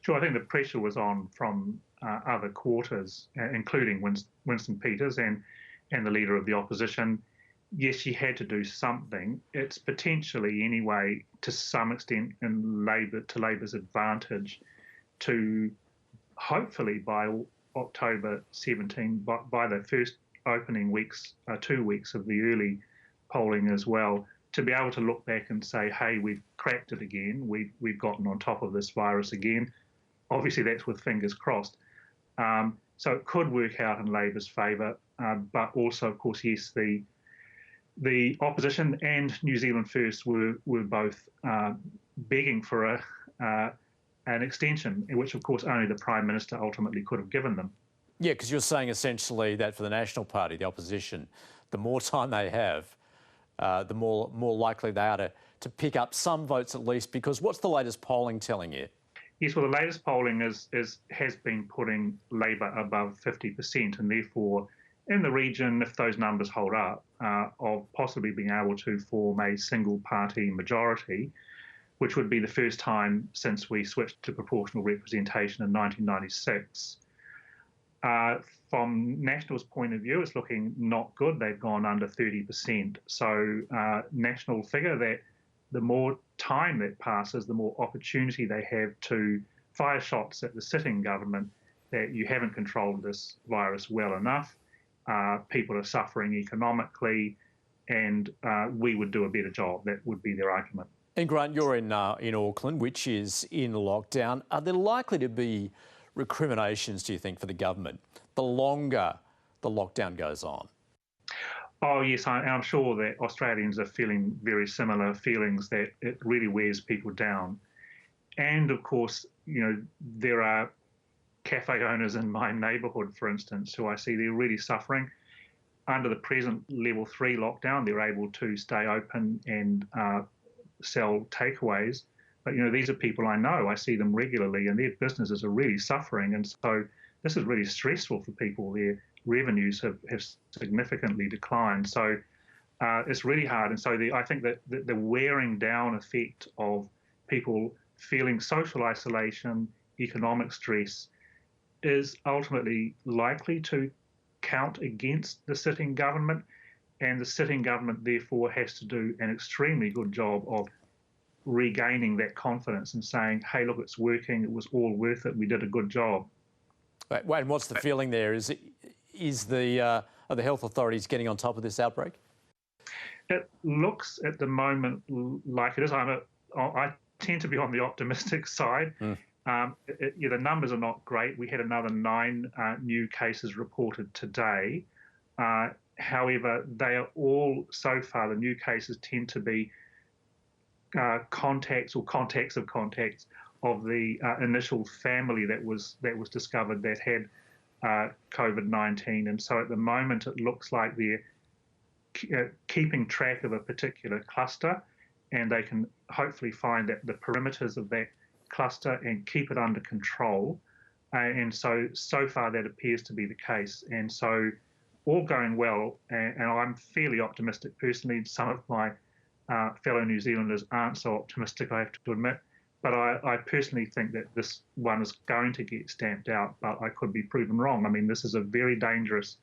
Sure, I think the pressure was on from other quarters, including Winston Peters and the leader of the opposition. Yes, she had to do something. It's potentially, anyway, to some extent, to Labor's advantage, to hopefully by October 17, by the first opening weeks, 2 weeks of the early polling as well, to be able to look back and say, hey, we've cracked it again. We've gotten on top of this virus again. Obviously, that's with fingers crossed. So it could work out in Labor's favour, but also, of course, yes, the opposition and New Zealand First were both begging for an extension, which, of course, only the Prime Minister ultimately could have given them. Yeah, because you're saying essentially that for the National Party, the opposition, the more time they have, the more likely they are to pick up some votes at least, because what's the latest polling telling you? Yes, well, the latest polling has been putting Labor above 50%, and therefore, in the region, if those numbers hold up, of possibly being able to form a single-party majority, which would be the first time since we switched to proportional representation in 1996. From National's point of view, it's looking not good. They've gone under 30%. So National figure that the more time that passes, the more opportunity they have to fire shots at the sitting government that you haven't controlled this virus well enough. People are suffering economically, and we would do a better job. That would be their argument. And Grant, you're in Auckland, which is in lockdown. Are there likely to be recriminations, do you think, for the government the longer the lockdown goes on? Oh, yes, I'm sure that Australians are feeling very similar feelings, that it really wears people down. And, of course, you know, there are cafe owners in my neighbourhood, for instance, who I see they're really suffering. Under the present level 3 lockdown, they're able to stay open and sell takeaways. But, you know, these are people I know. I see them regularly, and their businesses are really suffering. And so this is really stressful for people. Their revenues have significantly declined. So it's really hard. And so I think that the wearing down effect of people feeling social isolation, economic stress, is ultimately likely to count against the sitting government. And the sitting government, therefore, has to do an extremely good job of regaining that confidence and saying, hey, look, it's working. It was all worth it. We did a good job. Wait, and what's the feeling there? Are the health authorities getting on top of this outbreak? It looks at the moment like it is. I tend to be on the optimistic side. The numbers are not great. We had another 9 new cases reported today. However, they are all, so far, the new cases tend to be contacts or contacts of contacts of the initial family that was discovered that had COVID-19. And so at the moment, it looks like they're keeping track of a particular cluster, and they can hopefully find that the perimeters of that cluster and keep it under control. And so far that appears to be the case. And so all going well, and I'm fairly optimistic personally. Some of my fellow New Zealanders aren't so optimistic, I have to admit. But I personally think that this one is going to get stamped out, but I could be proven wrong. I mean, this is a very dangerous,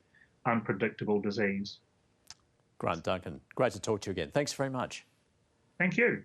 unpredictable disease. Grant, Duncan, great to talk to you again. Thanks very much. Thank you.